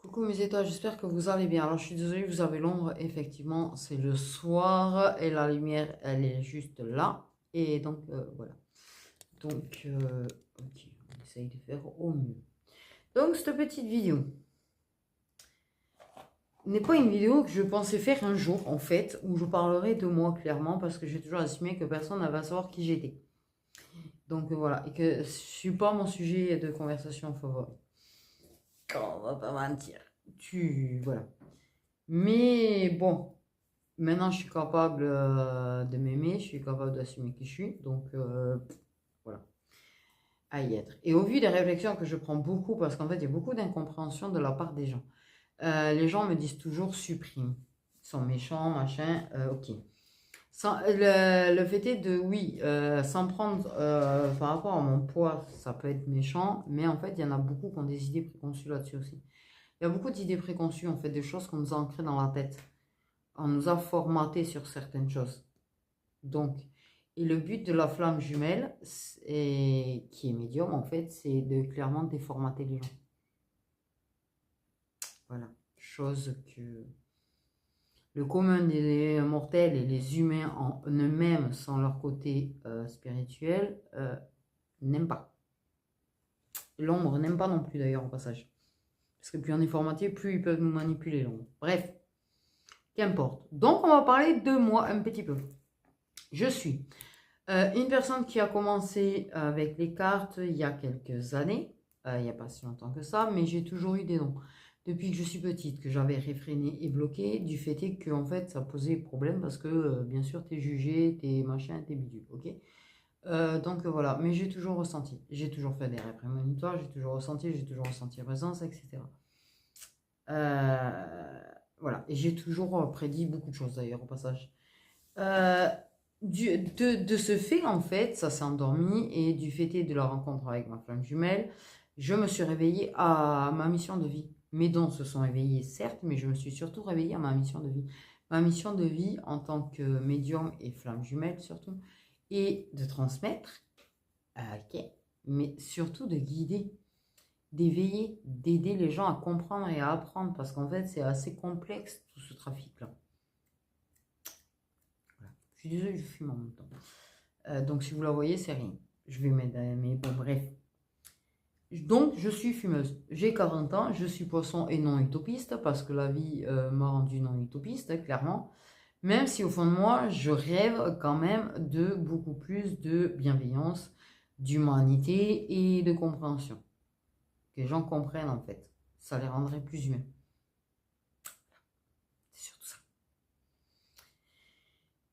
Coucou mes étoiles, j'espère que vous allez bien. Alors je suis désolée, vous avez l'ombre, effectivement, c'est le soir et la lumière, elle est juste là. Et donc voilà. Donc, ok, on essaye de faire au mieux. Donc cette petite vidéo n'est pas une vidéo que je pensais faire un jour, en fait, où je parlerai de moi clairement, parce que j'ai toujours assumé que personne n'avait à savoir qui j'étais. Donc voilà, et que je suis pas mon sujet de conversation favori. On va pas mentir. Voilà. Mais bon. Maintenant, je suis capable de m'aimer, je suis capable d'assumer qui je suis, donc voilà, à y être. Et au vu des réflexions que je prends beaucoup, parce qu'en fait, il y a beaucoup d'incompréhension de la part des gens. Les gens me disent toujours supprime, ils sont méchants, machin, ok. Le fait est de, oui, sans prendre par rapport à mon poids, ça peut être méchant, mais en fait, il y en a beaucoup qui ont des idées préconçues là-dessus aussi. Il y a beaucoup d'idées préconçues, en fait, des choses qu'on nous a ancrées dans la tête. On nous a formaté sur certaines choses. Donc, et le but de la flamme jumelle, qui est médium en fait, c'est de clairement déformater les gens. Voilà. Chose que le commun des mortels et les humains en eux-mêmes, sans leur côté spirituel, n'aiment pas. L'ombre n'aime pas non plus d'ailleurs au passage. Parce que plus on est formaté, plus ils peuvent nous manipuler l'ombre. Bref, qu'importe. Donc on va parler de moi un petit peu. Je suis une personne qui a commencé avec les cartes il y a quelques années, il n'y a pas si longtemps que ça, mais j'ai toujours eu des dons. Depuis que je suis petite, que j'avais réfréné et bloqué, du fait est que en fait, ça posait problème parce que bien sûr, t'es jugé, t'es machin, t'es bidule, ok. Donc voilà, mais j'ai toujours ressenti, j'ai toujours fait des rêves prémonitoires, j'ai toujours ressenti présence, etc. Voilà, et j'ai toujours prédit beaucoup de choses d'ailleurs au passage. Euh, de ce fait, en fait, ça s'est endormi et du fait de la rencontre avec ma flamme jumelle, je me suis réveillée à ma mission de vie. Mes dons se sont éveillés, certes, mais je me suis surtout réveillée à ma mission de vie. Ma mission de vie en tant que médium et flamme jumelle, surtout, est de transmettre, ok, mais surtout de guider, d'éveiller, d'aider les gens à comprendre et à apprendre, parce qu'en fait, c'est assez complexe tout ce trafic-là. Voilà. Je suis désolée, je fume en même temps. Donc si vous la voyez, c'est rien. Je vais mettre, mais bon, bref. Donc je suis fumeuse. J'ai 40 ans, je suis poisson et non utopiste parce que la vie m'a rendu non utopiste, clairement. Même si au fond de moi, je rêve quand même de beaucoup plus de bienveillance, d'humanité et de compréhension. Que les gens comprennent en fait. Ça les rendrait plus humains. C'est surtout ça.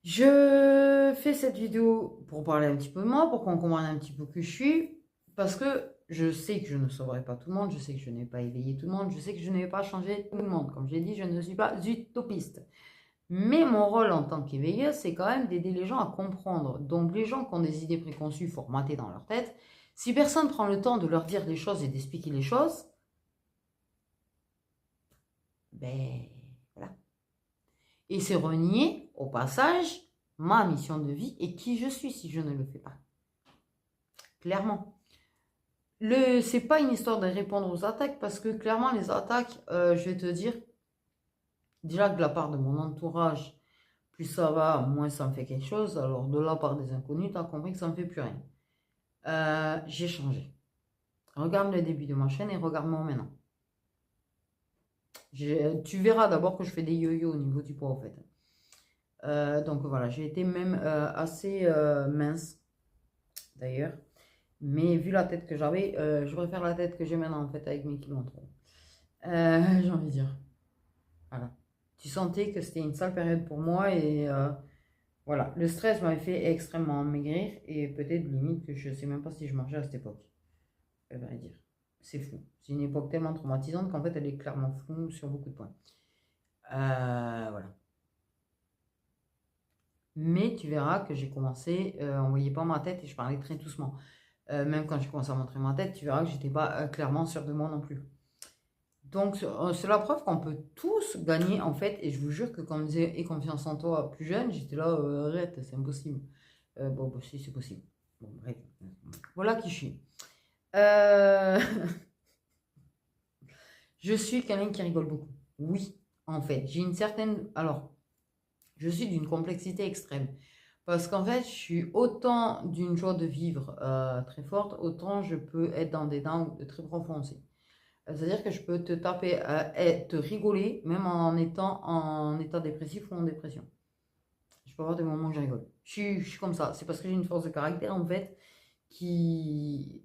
Je fais cette vidéo pour parler un petit peu de moi, pour qu'on comprenne un petit peu qui je suis, parce que je sais que je ne sauverai pas tout le monde, je sais que je n'ai pas éveillé tout le monde, je sais que je n'ai pas changé tout le monde. Comme j'ai dit, je ne suis pas utopiste. Mais mon rôle en tant qu'éveilleuse, c'est quand même d'aider les gens à comprendre. Donc les gens qui ont des idées préconçues formatées dans leur tête, si personne ne prend le temps de leur dire les choses et d'expliquer les choses, ben voilà. Et c'est renier, au passage, ma mission de vie et qui je suis si je ne le fais pas. Clairement. C'est pas une histoire de répondre aux attaques parce que clairement, les attaques, je vais te dire, déjà que de la part de mon entourage, plus ça va, moins ça me fait quelque chose. Alors de la part des inconnus, tu as compris que ça me fait plus rien. J'ai changé. Regarde le début de ma chaîne et regarde-moi maintenant. Tu verras d'abord que je fais des yo-yo au niveau du poids, en fait. Donc voilà, j'ai été même assez mince, d'ailleurs. Mais vu la tête que j'avais, je préfère la tête que j'ai maintenant, en fait, avec mes kilos en trop. J'ai envie de dire. Voilà. Tu sentais que c'était une sale période pour moi et voilà. Le stress m'avait fait extrêmement maigrir et peut-être limite que je ne sais même pas si je marchais à cette époque. À vrai dire. C'est fou. C'est une époque tellement traumatisante qu'en fait elle est clairement floue sur beaucoup de points. Voilà. Mais tu verras que j'ai commencé, on ne voyait pas ma tête et je parlais très doucement. Même quand j'ai commencé à montrer ma tête, tu verras que j'étais pas clairement sûre de moi non plus. Donc, c'est la preuve qu'on peut tous gagner, en fait. Et je vous jure que quand on me disait aie confiance en toi plus jeune, j'étais là, arrête, c'est impossible. Bon, bah, si, c'est possible. Bon, bref. Voilà qui je suis. Euh, Je suis quelqu'un qui rigole beaucoup. Oui, en fait. J'ai une certaine... Alors, je suis d'une complexité extrême. Parce qu'en fait, je suis autant d'une joie de vivre très forte, autant je peux être dans des dents très profonds aussi. C'est-à-dire que je peux te taper, et te rigoler, même en étant en état dépressif ou en dépression. Je peux avoir des moments où je rigole. Je suis comme ça. C'est parce que j'ai une force de caractère, en fait, qui...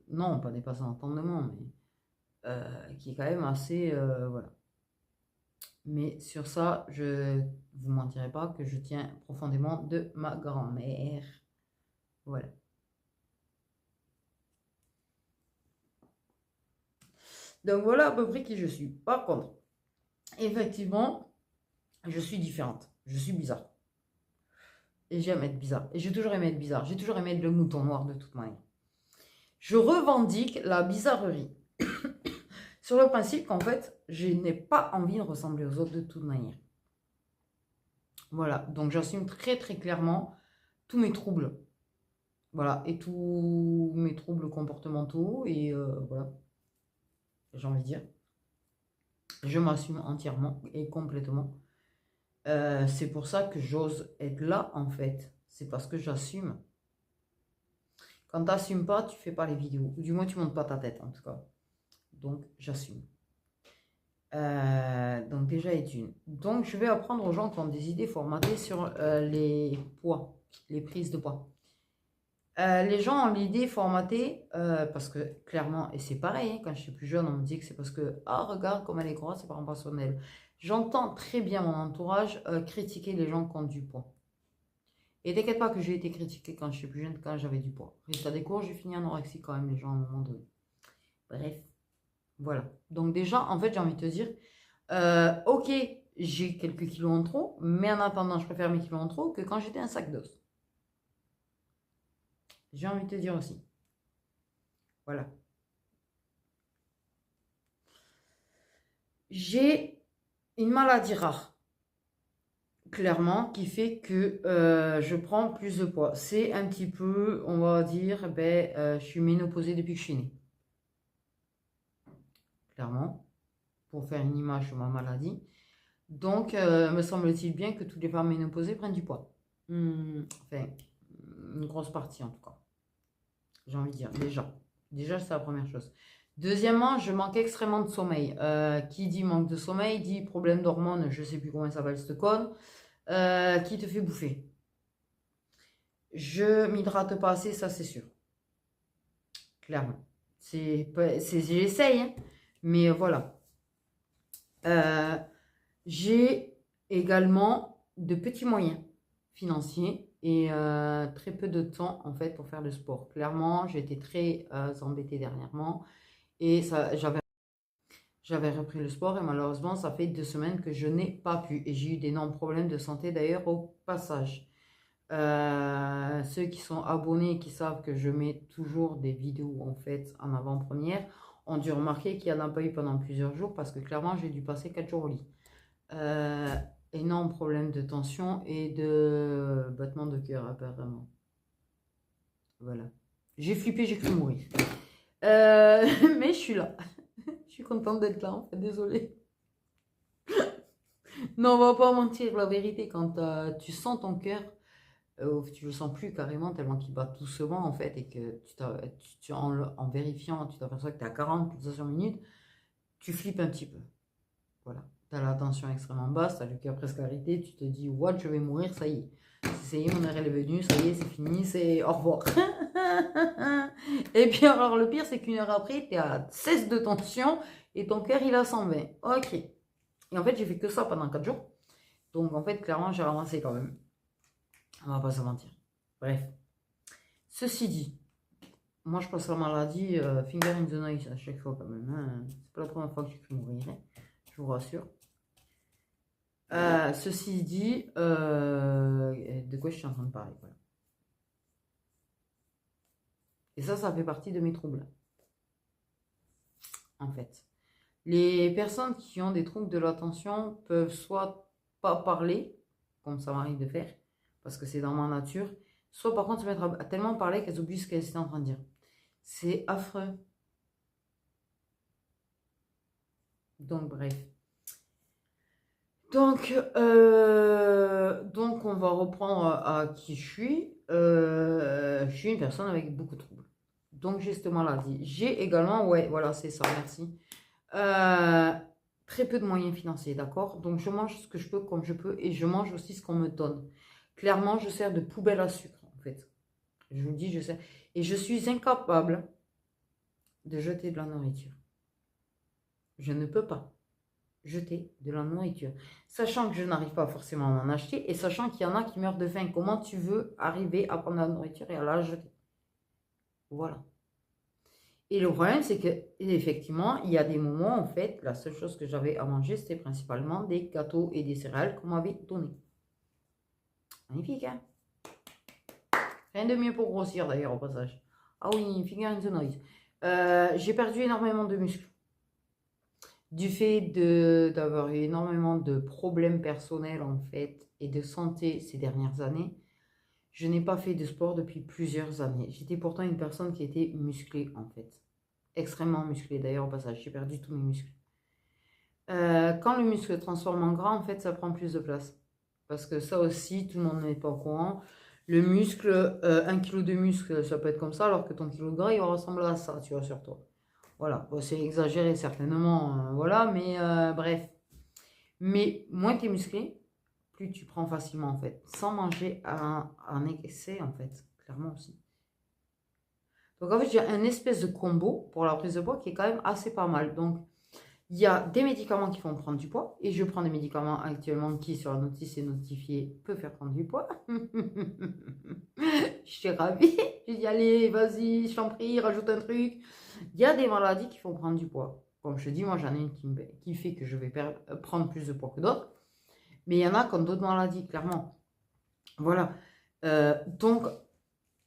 non, pas dépassant l'entendement, mais qui est quand même assez... voilà. Mais sur ça, je vous mentirai pas que je tiens profondément de ma grand-mère. Voilà. Donc voilà à peu près qui je suis. Par contre, effectivement, je suis différente. Je suis bizarre. Et j'aime être bizarre. Et j'ai toujours aimé être bizarre. J'ai toujours aimé être le mouton noir de toute manière. Je revendique la bizarrerie. Sur le principe qu'en fait, je n'ai pas envie de ressembler aux autres de toute manière. Voilà. Donc j'assume très très clairement tous mes troubles. Voilà. Et tous mes troubles comportementaux. Et voilà. J'ai envie de dire. Je m'assume entièrement et complètement. C'est pour ça que j'ose être là, en fait. C'est parce que j'assume. Quand tu n'assumes pas, tu fais pas les vidéos. Ou du moins, tu montes pas ta tête, en tout cas. Donc, j'assume. Donc, déjà, est une. Donc, je vais apprendre aux gens qui ont des idées formatées sur les poids, les prises de poids. Les gens ont l'idée formatée parce que, clairement, et c'est pareil, hein, quand j'étais plus jeune, on me dit que c'est parce que, ah, regarde comme elle est grosse, c'est pas proportionnel. J'entends très bien mon entourage critiquer les gens qui ont du poids. Et t'inquiète pas que j'ai été critiquée quand j'étais plus jeune, quand j'avais du poids. Résultat des cours, j'ai fini anorexie quand même, les gens, à un moment donné. Bref, voilà. Donc déjà, en fait, j'ai envie de te dire, ok, j'ai quelques kilos en trop, mais en attendant, je préfère mes kilos en trop que quand j'étais un sac d'os. J'ai envie de te dire aussi. Voilà. J'ai une maladie rare, clairement, qui fait que je prends plus de poids. C'est un petit peu, on va dire, ben, je suis ménopausée depuis que je suis née. Clairement, pour faire une image sur ma maladie. Donc, me semble-t-il bien que toutes les femmes ménopausées prennent du poids. Enfin, une grosse partie en tout cas. J'ai envie de dire, déjà. Déjà, c'est la première chose. Deuxièmement, je manque extrêmement de sommeil. Qui dit manque de sommeil, dit problème d'hormones, je sais plus comment ça s'appelle cette conne, qui te fait bouffer. Je m'hydrate pas assez, ça c'est sûr. Clairement. J'essaye, hein, mais voilà. J'ai également de petits moyens financiers et très peu de temps en fait pour faire le sport. Clairement, j'ai été très embêtée dernièrement et j'avais repris le sport et malheureusement, ça fait 2 semaines que je n'ai pas pu et j'ai eu d'énormes problèmes de santé d'ailleurs au passage. Ceux qui sont abonnés et qui savent que je mets toujours des vidéos en fait en avant-première ont dû remarquer qu'il n'y en a pas eu pendant plusieurs jours parce que clairement, j'ai dû passer 4 jours au lit. Euh, Énorme problème de tension et de battement de cœur apparemment. Voilà. J'ai flippé, j'ai cru mourir. Mais je suis là. Je suis contente d'être là en fait, désolée. Non, on va pas mentir, la vérité, quand tu sens ton cœur, tu le sens plus carrément tellement qu'il bat doucement en fait et que en vérifiant, tu t'aperçois que tu es à 40 pulsations minutes, tu flippes un petit peu. Voilà. Tu as la tension extrêmement basse, tu as le cœur presque arrêté, tu te dis, what, je vais mourir, ça y est. Ça y est, mon heure elle est venue, ça y est, c'est fini, c'est au revoir. Et puis alors le pire, c'est qu'une heure après, tu es à 16 de tension et ton cœur il a 120. Ok. Et en fait, j'ai fait que ça pendant 4 jours. Donc en fait, clairement, j'ai avancé quand même. On va pas se mentir. Bref. Ceci dit, moi je passe la maladie finger in the nose à chaque fois quand même. Hein. C'est pas la première fois que je mourirai, je vous rassure. Ceci dit, de quoi je suis en train de parler, voilà. Et ça fait partie de mes troubles. En fait. Les personnes qui ont des troubles de l'attention peuvent soit pas parler, comme ça m'arrive de faire, parce que c'est dans ma nature, soit par contre se mettre à tellement parler qu'elles oublient ce qu'elles étaient en train de dire. C'est affreux. Donc, bref. Donc, on va reprendre à qui je suis. Je suis une personne avec beaucoup de troubles. Donc, j'ai cette maladie. J'ai également, ouais, voilà, c'est ça, merci. Très peu de moyens financiers, d'accord? Donc, je mange ce que je peux comme je peux et je mange aussi ce qu'on me donne. Clairement, je sers de poubelle à sucre, en fait. Je vous le dis, je sers. Et je suis incapable de jeter de la nourriture. Je ne peux pas jeter de la nourriture. Sachant que je n'arrive pas forcément à en acheter et sachant qu'il y en a qui meurent de faim. Comment tu veux arriver à prendre la nourriture et à la jeter? Voilà. Et le problème, c'est que effectivement, il y a des moments, en fait, la seule chose que j'avais à manger, c'était principalement des gâteaux et des céréales qu'on m'avait donné. Magnifique, hein? Rien de mieux pour grossir, d'ailleurs, au passage. Ah oui, finger in the noise. J'ai perdu énormément de muscles. Du fait d'avoir eu énormément de problèmes personnels, en fait, et de santé ces dernières années, je n'ai pas fait de sport depuis plusieurs années. J'étais pourtant une personne qui était musclée, en fait. Extrêmement musclée, d'ailleurs, au passage. J'ai perdu tous mes muscles. Quand le muscle se transforme en gras, en fait, ça prend plus de place. Parce que ça aussi, tout le monde n'est pas au courant. Le muscle, 1 kg de muscle, ça peut être comme ça, alors que ton kilo de gras, il va ressembler à ça, tu vois, sur toi. Voilà, bon, c'est exagéré certainement, voilà, mais bref. Mais moins tu es musclé, plus tu prends facilement, en fait. Sans manger un excès, en fait, clairement aussi. Donc, en fait, j'ai un espèce de combo pour la prise de poids qui est quand même assez pas mal. Donc, il y a des médicaments qui font prendre du poids. Et je prends des médicaments actuellement qui, sur la notice, est notifié, peut faire prendre du poids. Je suis ravie. J'ai dit, allez, vas-y, je t'en prie, rajoute un truc. Il y a des maladies qui font prendre du poids. Comme je te dis, moi, j'en ai une qui fait que je vais prendre plus de poids que d'autres. Mais il y en a comme d'autres maladies, clairement. Voilà. Donc,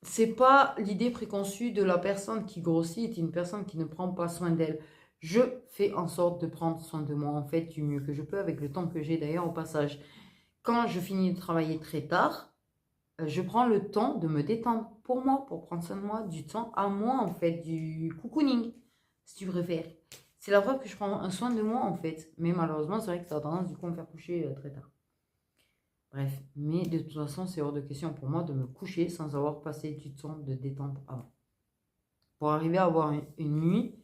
c'est pas l'idée préconçue de la personne qui grossit est une personne qui ne prend pas soin d'elle. Je fais en sorte de prendre soin de moi, en fait, du mieux que je peux, avec le temps que j'ai d'ailleurs au passage. Quand je finis de travailler très tard, je prends le temps de me détendre pour moi, pour prendre soin de moi, du temps à moi, en fait, du cocooning, si tu préfères. C'est la preuve que je prends un soin de moi, en fait. Mais malheureusement, c'est vrai que ça a tendance, du coup, à me faire coucher très tard. Bref, mais de toute façon, c'est hors de question pour moi de me coucher sans avoir passé du temps de détente avant. Pour arriver à avoir une nuit,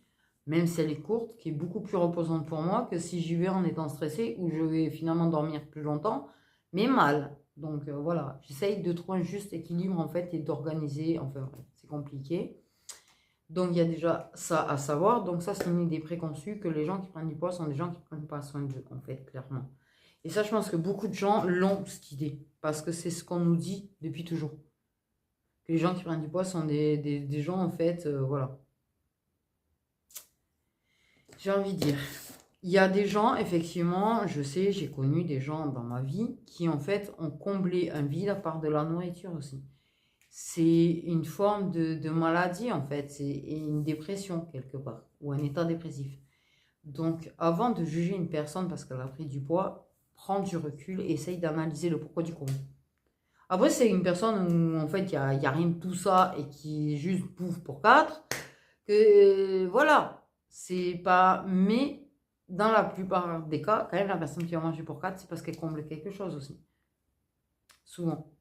même si elle est courte, qui est beaucoup plus reposante pour moi que si j'y vais en étant stressée, où je vais finalement dormir plus longtemps, mais mal. Donc voilà, j'essaye de trouver un juste équilibre en fait et d'organiser, enfin bref, c'est compliqué. Donc il y a déjà ça à savoir, donc ça c'est une idée préconçue que les gens qui prennent du poids sont des gens qui ne prennent pas soin d'eux en fait, clairement. Et ça je pense que beaucoup de gens l'ont cette idée, parce que c'est ce qu'on nous dit depuis toujours. Que les gens qui prennent du poids sont des gens en fait, voilà. J'ai envie de dire, il y a des gens, effectivement, je sais, j'ai connu des gens dans ma vie qui, en fait, ont comblé un vide par de la nourriture aussi. C'est une forme de maladie, en fait, c'est une dépression, quelque part, ou un état dépressif. Donc, avant de juger une personne parce qu'elle a pris du poids, prends du recul et essaye d'analyser le pourquoi du comment. Après, c'est une personne où, en fait, il y a rien de tout ça et qui juste bouffe pour quatre, que, voilà, c'est pas... Mais dans la plupart des cas, quand même, la personne qui va manger pour 4, c'est parce qu'elle comble quelque chose aussi. Souvent.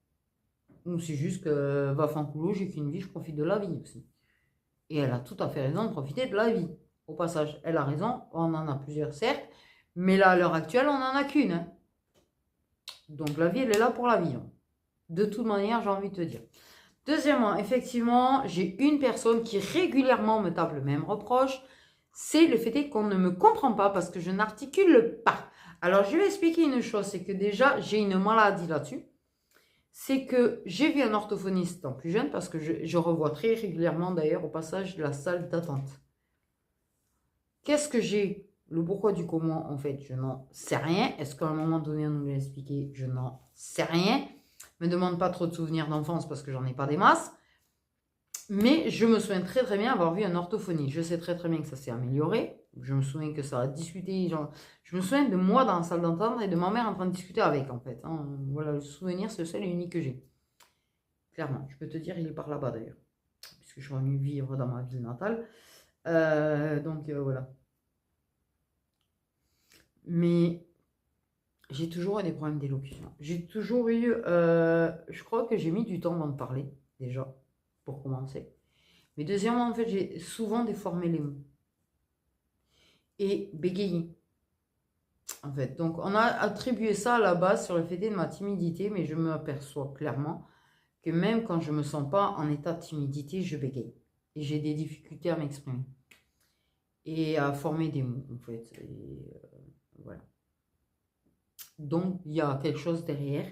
Ou c'est juste que, va fin coulo, j'ai qu'une vie, je profite de la vie aussi. Et elle a tout à fait raison de profiter de la vie. Au passage, elle a raison, on en a plusieurs, certes, mais là, à l'heure actuelle, on n'en a qu'une, hein. Donc la vie, elle est là pour la vivre. De toute manière, j'ai envie de te dire. Deuxièmement, effectivement, j'ai une personne qui régulièrement me tape le même reproche. C'est le fait qu'on ne me comprend pas parce que je n'articule pas. Alors, je vais expliquer une chose. C'est que déjà, j'ai une maladie là-dessus. C'est que j'ai vu un orthophoniste en plus jeune parce que je revois très régulièrement d'ailleurs au passage de la salle d'attente. Qu'est-ce que j'ai? Le pourquoi du comment, en fait, je n'en sais rien. Est-ce qu'à un moment donné, on nous l'a expliqué? Je n'en sais rien. Me demande pas trop de souvenirs d'enfance parce que j'en ai pas des masses. Mais je me souviens très très bien avoir vu un orthophoniste. Je sais très très bien que ça s'est amélioré. Je me souviens que ça a discuté. Genre, je me souviens de moi dans la salle d'entendre et de ma mère en train de discuter avec, en fait, hein. Voilà, le souvenir, c'est le seul et unique que j'ai. Clairement, je peux te dire, il est par là-bas d'ailleurs. Puisque je suis venue vivre dans ma ville natale. Voilà. Mais j'ai toujours eu des problèmes d'élocution. J'ai toujours eu... je crois que j'ai mis du temps avant de parler, déjà, pour commencer. Mais deuxièmement, en fait, j'ai souvent déformé les mots. Et bégayé, en fait. Donc, on a attribué ça à la base sur le fait de ma timidité, mais je me aperçois clairement que même quand je ne me sens pas en état de timidité, je bégaye. Et j'ai des difficultés à m'exprimer. Et à former des mots, en fait. Et voilà. Donc, il y a quelque chose derrière.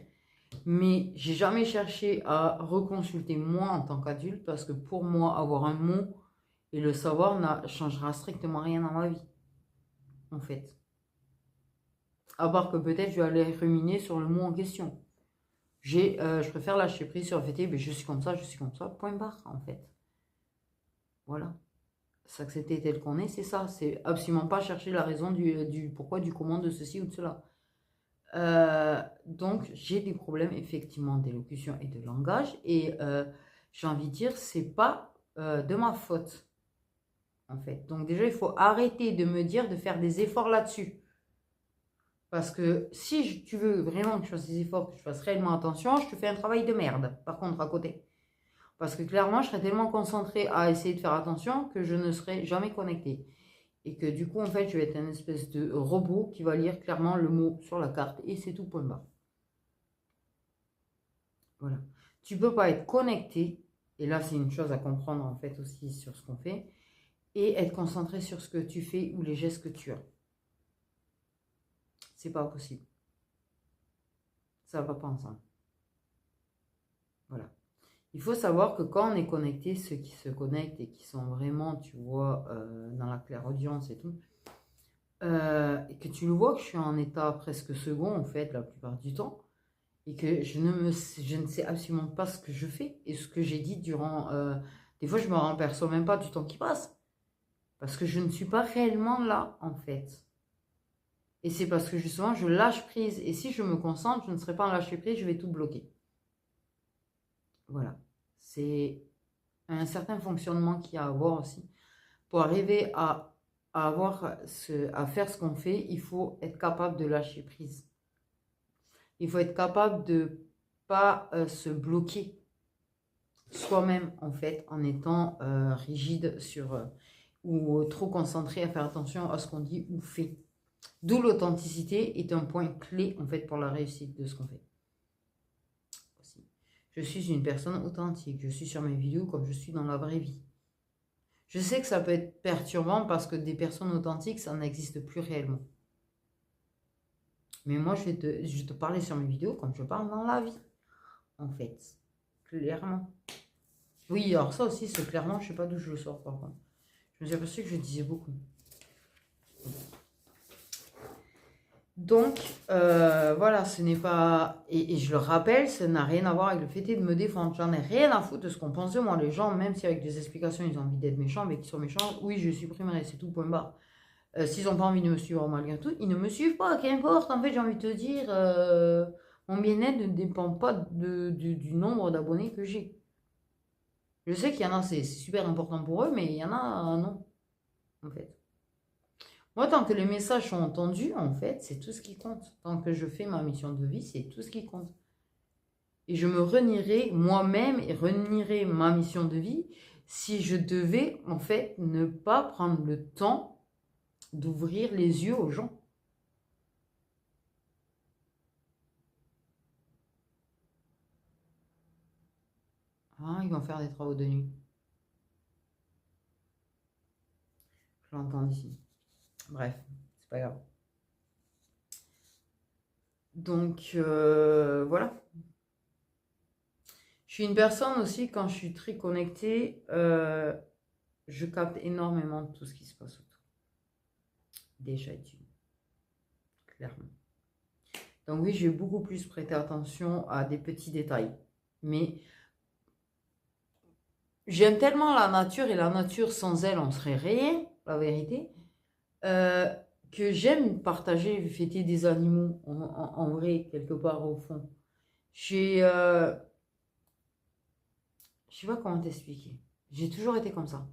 Mais j'ai jamais cherché à reconsulter moi en tant qu'adulte parce que pour moi, avoir un mot et le savoir ne changera strictement rien dans ma vie, en fait. À part que peut-être je vais aller ruminer sur le mot en question. Je préfère lâcher prise sur le fait, je suis comme ça, point barre, en fait. Voilà. S'accepter tel qu'on est, c'est ça. C'est absolument pas chercher la raison du pourquoi, du comment, de ceci ou de cela. Donc, j'ai des problèmes effectivement d'élocution et de langage. Et j'ai envie de dire, c'est pas de ma faute, en fait. Donc, déjà, il faut arrêter de me dire de faire des efforts là-dessus. Parce que si tu veux vraiment que je fasse des efforts, que je fasse réellement attention, je te fais un travail de merde, par contre, à côté. Parce que clairement, je serais tellement concentrée à essayer de faire attention que je ne serais jamais connectée. Et que du coup, en fait, je vais être une espèce de robot qui va lire clairement le mot sur la carte. Et c'est tout, point barre. Voilà. Tu peux pas être connecté, et là, c'est une chose à comprendre, en fait, aussi sur ce qu'on fait, et être concentré sur ce que tu fais ou les gestes que tu as. C'est pas possible. Ça va pas ensemble. Voilà. Il faut savoir que quand on est connecté, ceux qui se connectent et qui sont vraiment, tu vois, dans la clairaudience et tout, et que tu le vois que je suis en état presque second, en fait, la plupart du temps, et que je ne sais absolument pas ce que je fais et ce que j'ai dit durant... des fois, je me rends aperçois même pas du temps qui passe, parce que je ne suis pas réellement là, en fait. Et c'est parce que justement, je lâche prise. Et si je me concentre, je ne serai pas en lâcher prise, je vais tout bloquer. Voilà. C'est un certain fonctionnement qu'il y a à avoir aussi. Pour arriver à faire ce qu'on fait, il faut être capable de lâcher prise. Il faut être capable de pas se bloquer soi-même, en fait, en étant rigide ou trop concentré à faire attention à ce qu'on dit ou fait. D'où l'authenticité est un point clé, en fait, pour la réussite de ce qu'on fait. Aussi. Je suis une personne authentique. Je suis sur mes vidéos comme je suis dans la vraie vie. Je sais que ça peut être perturbant parce que des personnes authentiques, ça n'existe plus réellement. Mais moi, je vais te parler sur mes vidéos comme je parle dans la vie, en fait. Clairement. Oui, alors ça aussi, c'est clairement, je sais pas d'où je le sors, par contre. Je me suis aperçu que je disais beaucoup. Donc, voilà, ce n'est pas... Et je le rappelle, ça n'a rien à voir avec le fait de me défendre. J'en ai rien à foutre de ce qu'on pense de moi. Les gens, même si avec des explications, ils ont envie d'être méchants, mais qu'ils sont méchants, oui, je supprimerai, c'est tout, point barre. S'ils n'ont pas envie de me suivre malgré tout, ils ne me suivent pas, qu'importe. En fait, j'ai envie de te dire, mon bien-être ne dépend pas du nombre d'abonnés que j'ai. Je sais qu'il y en a, c'est super important pour eux, mais il y en a, non, en fait. Moi, tant que les messages sont entendus, en fait, c'est tout ce qui compte. Tant que je fais ma mission de vie, c'est tout ce qui compte. Et je me renierai moi-même et renierai ma mission de vie si je devais, en fait, ne pas prendre le temps d'ouvrir les yeux aux gens. Ah, ils vont faire des travaux de nuit. Je l'entends d'ici. Bref, c'est pas grave. Donc, voilà. Je suis une personne aussi, quand je suis très connectée, je capte énormément de tout ce qui se passe autour. Déjà étudié, clairement. Donc oui, je vais beaucoup plus prêter attention à des petits détails. Mais j'aime tellement la nature, et la nature sans elle, on serait rien, la vérité, que j'aime partager, fêter des animaux en vrai, quelque part au fond. Je sais pas comment t'expliquer. J'ai toujours été comme ça.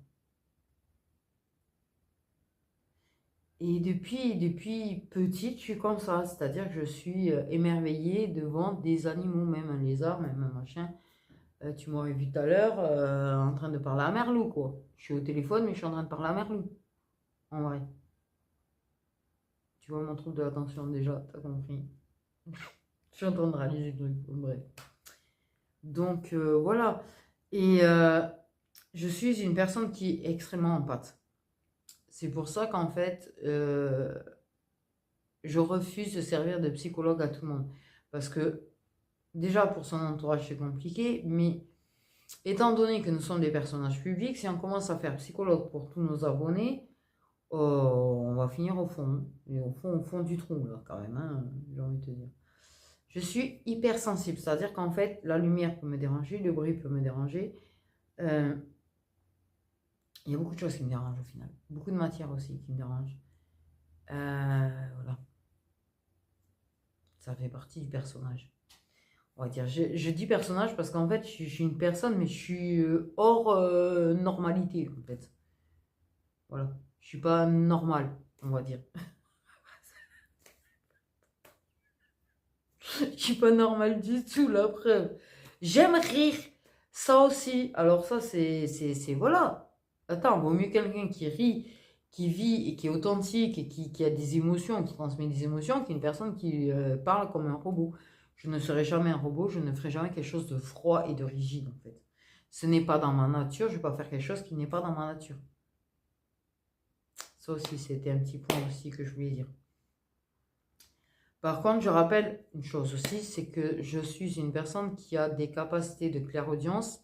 Et depuis petite, je suis comme ça. C'est-à-dire que je suis émerveillée devant des animaux, même un lézard, même un machin. Tu m'aurais vu tout à l'heure en train de parler à Merlou, quoi. Je suis au téléphone, mais je suis en train de parler à Merlou, en vrai. Tu vois mon trouble de l'attention déjà, t'as compris. Je suis en train de réaliser le truc, bref. Donc voilà. Et je suis une personne qui est extrêmement empathique. C'est pour ça qu'en fait, je refuse de servir de psychologue à tout le monde. Parce que déjà pour son entourage c'est compliqué, mais étant donné que nous sommes des personnages publics, si on commence à faire psychologue pour tous nos abonnés, on va finir au fond. Et au fond du trou, là, quand même, hein, j'ai envie de te dire. Je suis hypersensible, c'est-à-dire qu'en fait, la lumière peut me déranger, le bruit peut me déranger. Euh, il y a beaucoup de choses qui me dérangent au final. Beaucoup de matière aussi qui me dérange. Voilà. Ça fait partie du personnage. On va dire, je dis personnage parce qu'en fait, je suis une personne, mais je suis hors normalité, en fait. Voilà. Je suis pas normal, on va dire. Je suis pas normal du tout, la preuve. J'aime rire. Ça aussi. Alors ça, voilà. Attends, vaut mieux quelqu'un qui rit, qui vit et qui est authentique et qui a des émotions, qui transmet des émotions, qu'une personne qui parle comme un robot. Je ne serai jamais un robot, je ne ferai jamais quelque chose de froid et de rigide, en fait. Ce n'est pas dans ma nature, je ne vais pas faire quelque chose qui n'est pas dans ma nature. Ça aussi, c'était un petit point aussi que je voulais dire. Par contre, je rappelle une chose aussi, c'est que je suis une personne qui a des capacités de clairaudience,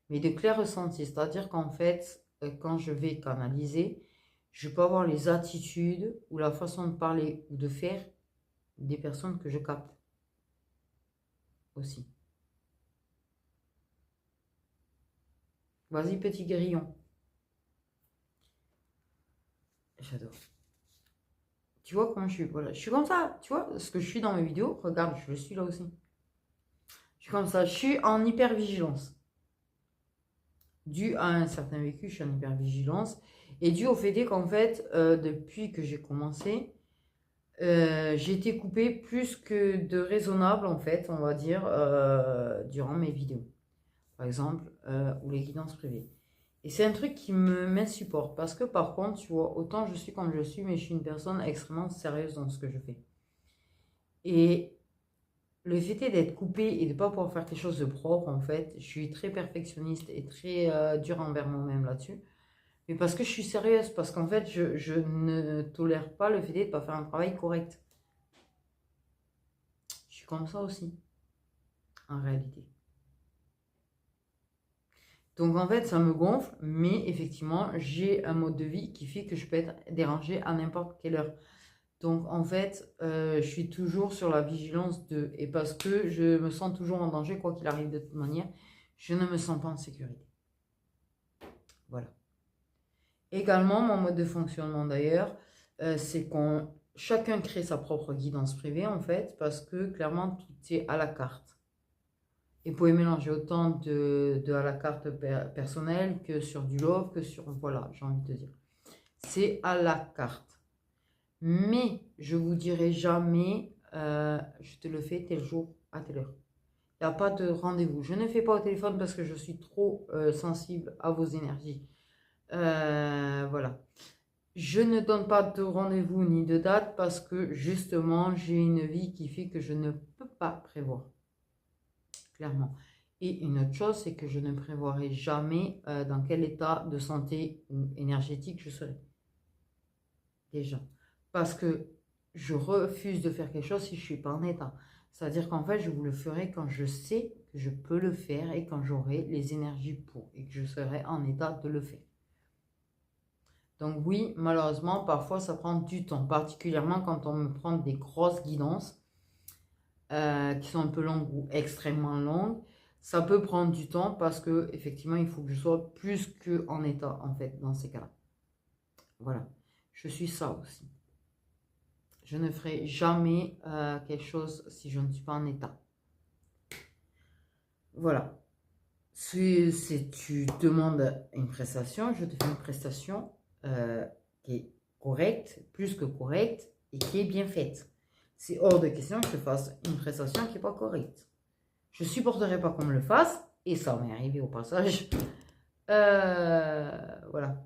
mais de clair ressenti. C'est-à-dire qu'en fait, quand je vais canaliser, je peux avoir les attitudes ou la façon de parler ou de faire des personnes que je capte aussi. Vas-y, petit grillon. J'adore. Tu vois comment je suis? Voilà, je suis comme ça. Tu vois ce que je suis dans mes vidéos? Regarde, je le suis là aussi. Je suis comme ça. Je suis en hypervigilance. Dû à un certain vécu, je suis en hypervigilance. Et dû au fait qu'en fait, depuis que j'ai commencé, j'ai été coupée plus que de raisonnable, en fait, on va dire, durant mes vidéos. Par exemple, ou les guidances privées. Et c'est un truc qui m'insupporte. Parce que par contre, tu vois, autant je suis comme je suis, mais je suis une personne extrêmement sérieuse dans ce que je fais. Et le fait d'être coupée et de ne pas pouvoir faire quelque chose de propre, en fait, je suis très perfectionniste et très dure envers moi-même là-dessus. Mais parce que je suis sérieuse, parce qu'en fait, je ne tolère pas le fait de ne pas faire un travail correct. Je suis comme ça aussi, en réalité. Donc en fait, ça me gonfle, mais effectivement, j'ai un mode de vie qui fait que je peux être dérangée à n'importe quelle heure. Donc en fait, je suis toujours sur la vigilance de... Et parce que je me sens toujours en danger, quoi qu'il arrive de toute manière, je ne me sens pas en sécurité. Voilà. Également, mon mode de fonctionnement d'ailleurs, c'est qu'on chacun crée sa propre guidance privée en fait, parce que clairement, tout est à la carte. Et vous pouvez mélanger autant de à la carte personnelle que sur du love, que sur... Voilà, j'ai envie de te dire. C'est à la carte. Mais je vous dirai jamais, je te le fais tel jour à telle heure. Il n'y a pas de rendez-vous. Je ne fais pas au téléphone parce que je suis trop sensible à vos énergies. Voilà. Je ne donne pas de rendez-vous ni de date parce que justement, j'ai une vie qui fait que je ne peux pas prévoir. Clairement. Et une autre chose, c'est que je ne prévoirai jamais dans quel état de santé ou énergétique je serai. Déjà. Parce que je refuse de faire quelque chose si je ne suis pas en état. C'est-à-dire qu'en fait, je vous le ferai quand je sais que je peux le faire et quand j'aurai les énergies pour et que je serai en état de le faire. Donc oui, malheureusement, parfois ça prend du temps, particulièrement quand on me prend des grosses guidances qui sont un peu longues ou extrêmement longues. Ça peut prendre du temps parce que effectivement, il faut que je sois plus qu'en état en fait dans ces cas-là. Voilà, je suis ça aussi. Je ne ferai jamais quelque chose si je ne suis pas en état. Voilà. Si tu demandes une prestation, je te fais une prestation qui est correcte, plus que correcte, et qui est bien faite. C'est hors de question que je fasse une prestation qui n'est pas correcte. Je ne supporterai pas qu'on me le fasse, et ça m'est arrivé au passage. Voilà.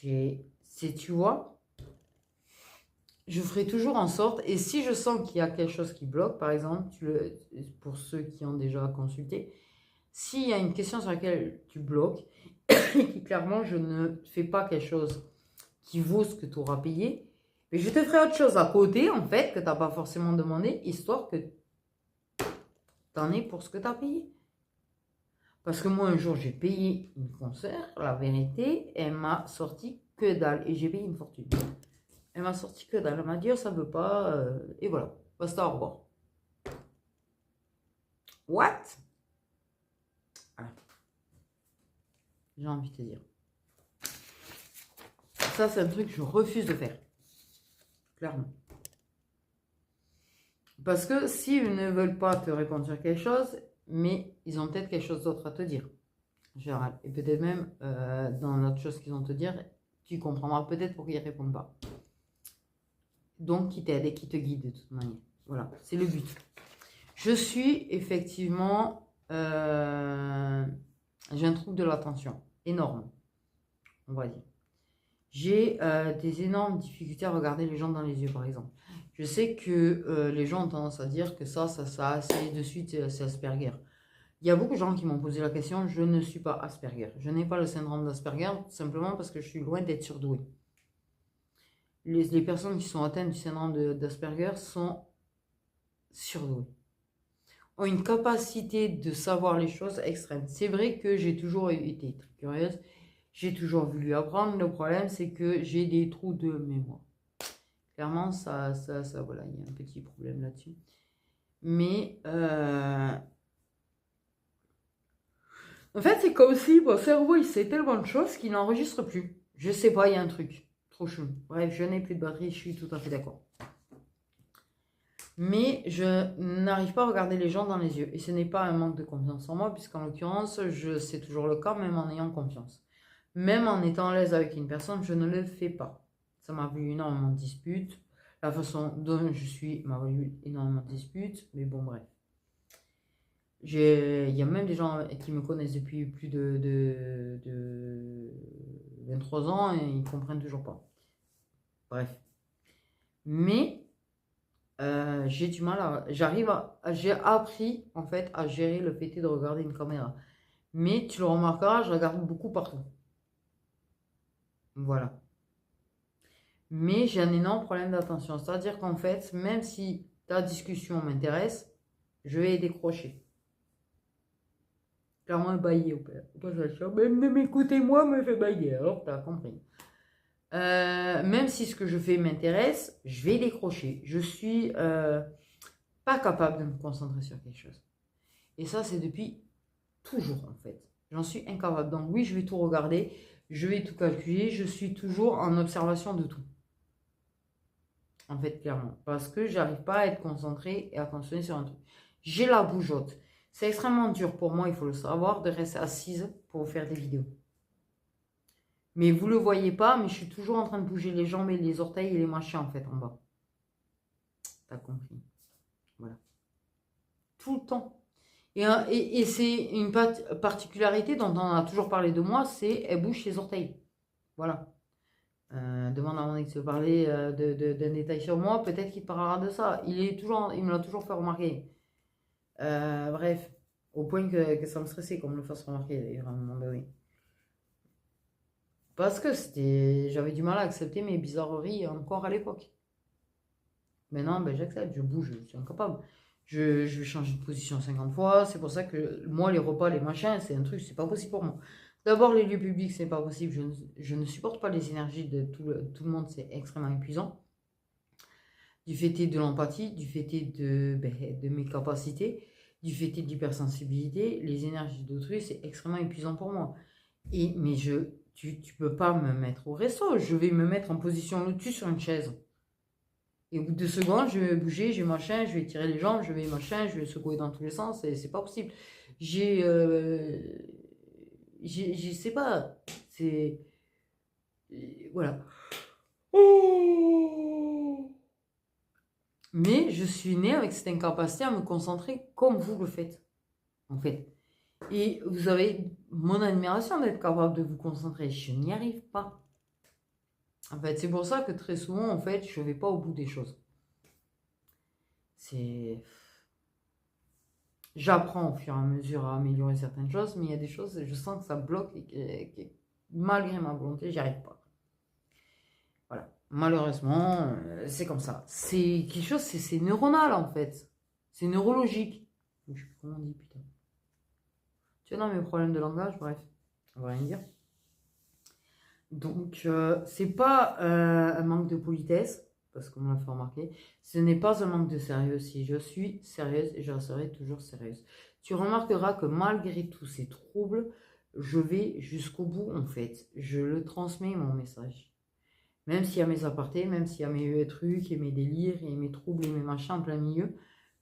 Tu vois, je ferai toujours en sorte, et si je sens qu'il y a quelque chose qui bloque, par exemple, pour ceux qui ont déjà consulté, s'il y a une question sur laquelle tu bloques, et qui clairement je ne fais pas quelque chose qui vaut ce que tu auras payé, mais je te ferai autre chose à côté, en fait, que tu n'as pas forcément demandé, histoire que tu en aies pour ce que tu as payé. Parce que moi, un jour, j'ai payé une concert, la vérité, elle m'a sorti que dalle, et j'ai payé une fortune. Elle m'a sorti que dalle, elle m'a dit, oh, ça veut pas, et voilà, basta, au revoir. What? Ah. J'ai envie de te dire. Ça, c'est un truc que je refuse de faire. Clairement. Parce que s'ils ne veulent pas te répondre sur quelque chose, mais ils ont peut-être quelque chose d'autre à te dire. En général. Et peut-être même, dans l'autre chose qu'ils ont à te dire, tu comprendras peut-être pourquoi ils ne répondent pas. Donc, qui t'aide et qui te guide de toute manière. Voilà, c'est le but. Je suis effectivement... j'ai un trouble de l'attention. Énorme. On va dire. J'ai des énormes difficultés à regarder les gens dans les yeux, par exemple. Je sais que les gens ont tendance à dire que ça c'est de suite, c'est Asperger. Il y a beaucoup de gens qui m'ont posé la question, je ne suis pas Asperger. Je n'ai pas le syndrome d'Asperger, tout simplement parce que je suis loin d'être surdoué. Les personnes qui sont atteintes du syndrome d'Asperger sont surdouées. Ont une capacité de savoir les choses extrême. C'est vrai que j'ai toujours été très curieuse. J'ai toujours voulu apprendre. Le problème, c'est que j'ai des trous de mémoire. Clairement, ça voilà, il y a un petit problème là-dessus. Mais, en fait, c'est comme si mon cerveau, il sait tellement de choses qu'il n'enregistre plus. Je sais pas, il y a un truc. Trop chou. Bref, je n'ai plus de batterie, je suis tout à fait d'accord. Mais je n'arrive pas à regarder les gens dans les yeux. Et ce n'est pas un manque de confiance en moi, puisqu'en l'occurrence, c'est toujours le cas, même en ayant confiance. Même en étant à l'aise avec une personne, je ne le fais pas. Ça m'a valu énormément de disputes. La façon dont je suis m'a valu énormément de disputes. Mais bon, bref. Il y a même des gens qui me connaissent depuis plus de 23 ans et ils ne comprennent toujours pas. Bref. Mais j'ai du mal à... J'ai appris en fait à gérer le fait de regarder une caméra. Mais tu le remarqueras, je regarde beaucoup partout. Voilà. Mais j'ai un énorme problème d'attention. C'est-à-dire qu'en fait, même si ta discussion m'intéresse, je vais décrocher. Clairement bailler au passage. Même de m'écouter moi me fait bailler. Alors, tu as compris. Même si ce que je fais m'intéresse, je vais décrocher. Je suis pas capable de me concentrer sur quelque chose. Et ça, c'est depuis toujours, en fait. J'en suis incapable. Donc oui, je vais tout regarder, je vais tout calculer, je suis toujours en observation de tout. En fait, clairement. Parce que j'arrive pas à être concentrée et à concentrer sur un truc. J'ai la bougeotte. C'est extrêmement dur pour moi, il faut le savoir, de rester assise pour faire des vidéos. Mais vous le voyez pas, mais je suis toujours en train de bouger les jambes et les orteils et les machins, en fait, en bas. T'as compris. Voilà. Tout le temps. Et c'est une particularité dont on a toujours parlé de moi, c'est elle bouge les orteils. Voilà. Demande à mon ex de parler d'un détail sur moi, peut-être qu'il parlera de ça. Il me l'a toujours fait remarquer. Bref, au point que ça me stressait qu'on me le fasse remarquer d'ailleurs à un moment donné. Parce que j'avais du mal à accepter mes bizarreries encore à l'époque. Maintenant, ben, j'accepte, je bouge, je suis incapable. Je vais changer de position 50 fois. C'est pour ça que moi, les repas, les machins, c'est un truc, c'est pas possible pour moi. D'abord, les lieux publics, c'est pas possible. Je ne supporte pas les énergies de tout le monde, c'est extrêmement épuisant. Du fait de l'empathie, du fait de mes capacités, du fait de l'hypersensibilité, les énergies d'autrui, c'est extrêmement épuisant pour moi. Mais tu peux pas me mettre au resto. Je vais me mettre en position lotus sur une chaise. Et au bout de 2 secondes, je vais bouger, je vais machin, je vais tirer les jambes, je vais machin, je vais secouer dans tous les sens, c'est pas possible. Je sais pas, c'est... Et voilà. Mais je suis née avec cette incapacité à me concentrer comme vous le faites, en fait. Et vous avez mon admiration d'être capable de vous concentrer. Je n'y arrive pas. En fait, c'est pour ça que très souvent, en fait, je ne vais pas au bout des choses. C'est... J'apprends au fur et à mesure à améliorer certaines choses, mais il y a des choses, je sens que ça bloque et que malgré ma volonté, j'y arrive pas. Voilà. Malheureusement, c'est comme ça. C'est quelque chose, c'est neuronal en fait. C'est neurologique. Je sais plus comment on dit, putain. Tu es dans mes problèmes de langage, bref. On va rien dire. Donc, c'est pas un manque de politesse, parce qu'on me l'a fait remarquer. Ce n'est pas un manque de sérieux. Si je suis sérieuse et je serai toujours sérieuse. Tu remarqueras que malgré tous ces troubles, je vais jusqu'au bout en fait. Je le transmets mon message. Même s'il y a mes apartés, même s'il y a mes trucs et mes délires et mes troubles et mes machins en plein milieu,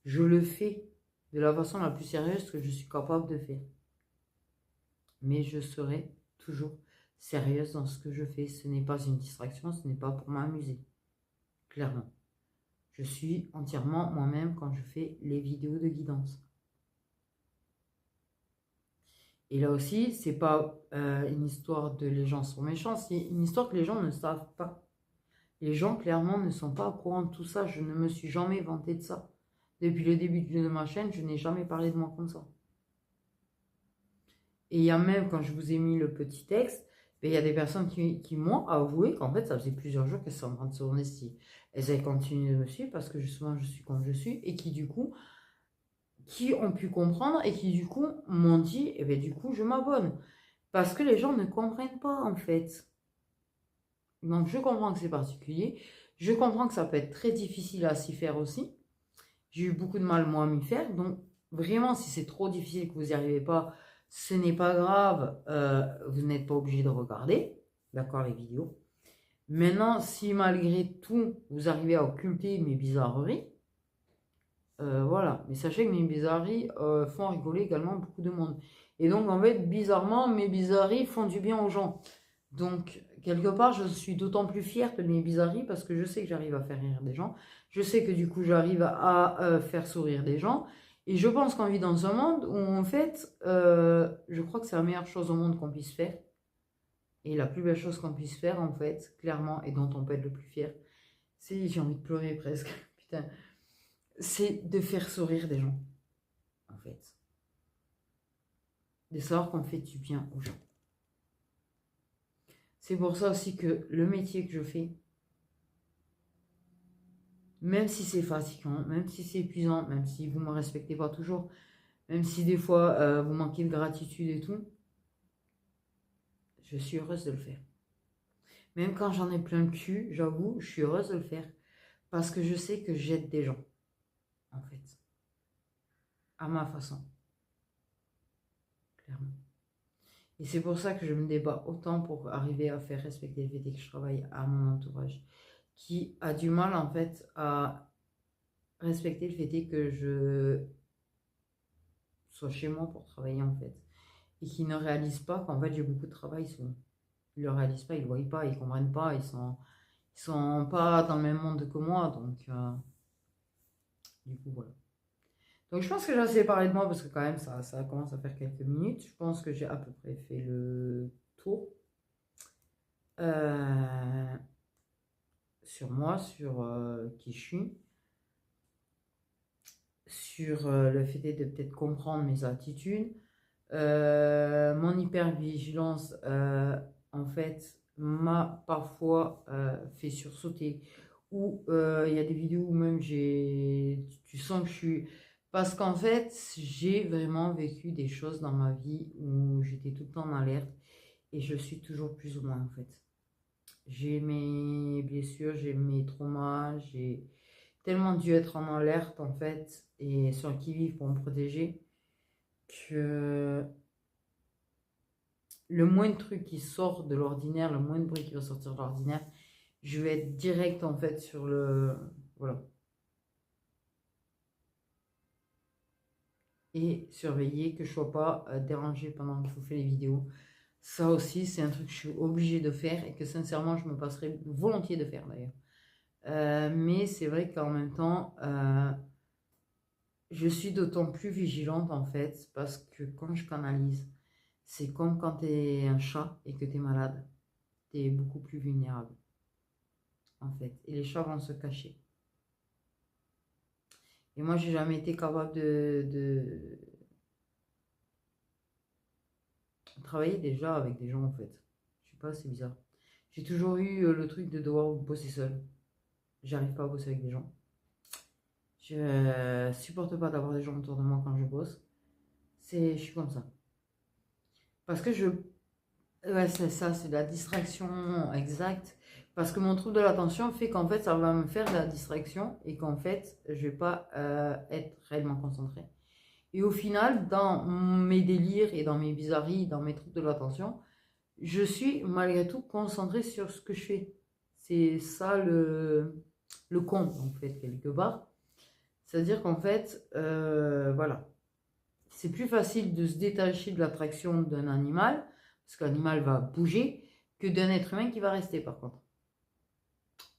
je le fais de la façon la plus sérieuse que je suis capable de faire. Mais je serai toujours sérieuse dans ce que je fais. Ce n'est pas une distraction, ce n'est pas pour m'amuser. Clairement. Je suis entièrement moi-même quand je fais les vidéos de guidance. Et là aussi, c'est pas une histoire de les gens sont méchants, c'est une histoire que les gens ne savent pas. Les gens, clairement, ne sont pas au courant de tout ça. Je ne me suis jamais vanté de ça. Depuis le début de ma chaîne, je n'ai jamais parlé de moi comme ça. Et il y a même, quand je vous ai mis le petit texte, ben, il y a des personnes qui m'ont avoué qu'en fait, ça faisait plusieurs jours qu'elles sont en train de se demander si elles avaient continué de me suivre parce que justement, je suis comme je suis et qui, du coup, qui ont pu comprendre et qui, du coup, m'ont dit, eh bien, du coup, je m'abonne. Parce que les gens ne comprennent pas, en fait. Donc, je comprends que c'est particulier. Je comprends que ça peut être très difficile à s'y faire aussi. J'ai eu beaucoup de mal, moi, à m'y faire. Donc, vraiment, si c'est trop difficile que vous n'y arrivez pas, ce n'est pas grave. Vous n'êtes pas obligé de regarder, d'accord, les vidéos. Maintenant, si malgré tout, vous arrivez à occulter mes bizarreries, voilà. Mais sachez que mes bizarreries font rigoler également beaucoup de monde. Et donc, en fait, bizarrement, mes bizarreries font du bien aux gens. Donc, quelque part, je suis d'autant plus fière de mes bizarreries parce que je sais que j'arrive à faire rire des gens. Je sais que du coup, j'arrive à faire sourire des gens. Et je pense qu'on vit dans un monde où, en fait, je crois que c'est la meilleure chose au monde qu'on puisse faire. Et la plus belle chose qu'on puisse faire, en fait, clairement, et dont on peut être le plus fier, c'est, j'ai envie de pleurer presque, putain, c'est de faire sourire des gens, en fait. De savoir qu'on fait du bien aux gens. C'est pour ça aussi que le métier que je fais, même si c'est fatigant, même si c'est épuisant, même si vous ne me respectez pas toujours, même si des fois vous manquez de gratitude et tout, je suis heureuse de le faire. Même quand j'en ai plein le cul, j'avoue, je suis heureuse de le faire. Parce que je sais que j'aide des gens, en fait. À ma façon, clairement. Et c'est pour ça que je me débat autant pour arriver à faire respecter le fait que je travaille à mon entourage, qui a du mal, en fait, à respecter le fait que je sois chez moi pour travailler, en fait. Et qui ne réalisent pas qu'en fait, j'ai beaucoup de travail souvent. Ils ne le réalisent pas, ils ne le voient pas, ils ne comprennent pas, ils sont pas dans le même monde que moi, donc du coup, voilà. Donc je pense que j'ai assez parlé de moi parce que quand même ça commence à faire quelques minutes. Je pense que j'ai à peu près fait le tour euh, sur moi, sur qui je suis, sur le fait de peut-être comprendre mes attitudes. Mon hypervigilance, en fait, m'a parfois fait sursauter. Ou il y a des vidéos où même tu sens que je suis... Parce qu'en fait, j'ai vraiment vécu des choses dans ma vie où j'étais tout le temps en alerte et je suis toujours plus ou moins en fait. J'ai mes blessures, j'ai mes traumas, j'ai tellement dû être en alerte en fait et sur le qui-vive pour me protéger que le moindre truc qui sort de l'ordinaire, le moindre bruit qui va sortir de l'ordinaire, je vais être direct en fait sur le... Voilà. Et surveiller que je ne sois pas dérangée pendant que je vous fais les vidéos. Ça aussi, c'est un truc que je suis obligée de faire et que sincèrement, je me passerais volontiers de faire d'ailleurs. Mais c'est vrai qu'en même temps, je suis d'autant plus vigilante en fait parce que quand je canalise, c'est comme quand tu es un chat et que tu es malade. Tu es beaucoup plus vulnérable en fait. Et les chats vont se cacher. Et moi, j'ai jamais été capable de travailler déjà avec des gens en fait. Je sais pas, c'est bizarre. J'ai toujours eu le truc de devoir bosser seul. J'arrive pas à bosser avec des gens. Je supporte pas d'avoir des gens autour de moi quand je bosse. Je suis comme ça. Parce que ouais, c'est ça, c'est la distraction exacte. Parce que mon trouble de l'attention fait qu'en fait, ça va me faire de la distraction et qu'en fait, je vais pas être réellement concentrée. Et au final, dans mes délires et dans mes bizarreries, dans mes troubles de l'attention, je suis malgré tout concentrée sur ce que je fais. C'est ça le con, en fait, quelque part. C'est-à-dire qu'en fait, voilà, c'est plus facile de se détacher de l'attraction d'un animal, parce que l'animal va bouger, que d'un être humain qui va rester par contre.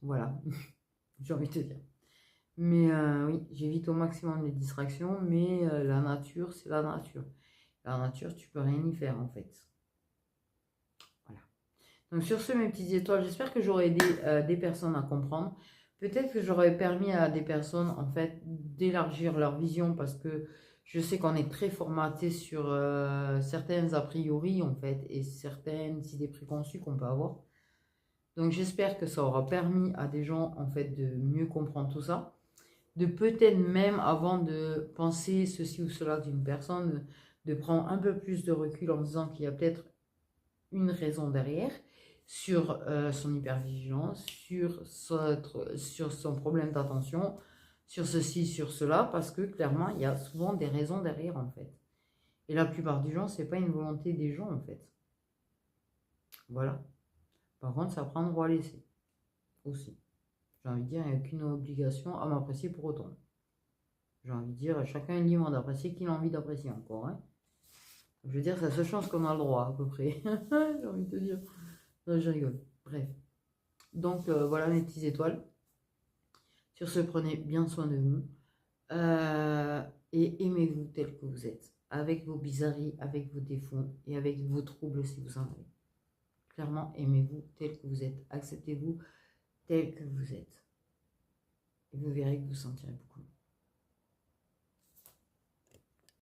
Voilà, j'ai envie de te dire. Mais oui, j'évite au maximum les distractions, mais la nature, c'est la nature. La nature, tu peux rien y faire en fait. Voilà. Donc sur ce, mes petites étoiles, j'espère que j'aurai aidé des personnes à comprendre. Peut-être que j'aurais permis à des personnes en fait d'élargir leur vision parce que je sais qu'on est très formaté sur certaines a priori en fait et certaines idées préconçues qu'on peut avoir. Donc j'espère que ça aura permis à des gens en fait de mieux comprendre tout ça, de peut-être même avant de penser ceci ou cela d'une personne, de prendre un peu plus de recul en disant qu'il y a peut-être une raison derrière sur son hypervigilance, sur son problème d'attention, sur ceci, sur cela, parce que clairement, il y a souvent des raisons derrière en fait. Et la plupart du temps, c'est pas une volonté des gens en fait. Voilà. Par contre, ça prend droit à laisser aussi. J'ai envie de dire, il n'y a aucune obligation à m'apprécier pour autant. J'ai envie de dire, chacun est libre d'apprécier qu'il a envie d'apprécier encore. Hein. Je veux dire, c'est la seule chance qu'on a le droit, à peu près. J'ai envie de te dire. Non, je rigole. Bref. Donc, voilà mes petites étoiles. Sur ce, prenez bien soin de vous. Et aimez-vous tel que vous êtes. Avec vos bizarreries, avec vos défauts et avec vos troubles si vous en avez. Clairement, aimez-vous tel que vous êtes. Acceptez-vous tel que vous êtes. Et vous verrez que vous sentirez beaucoup mieux.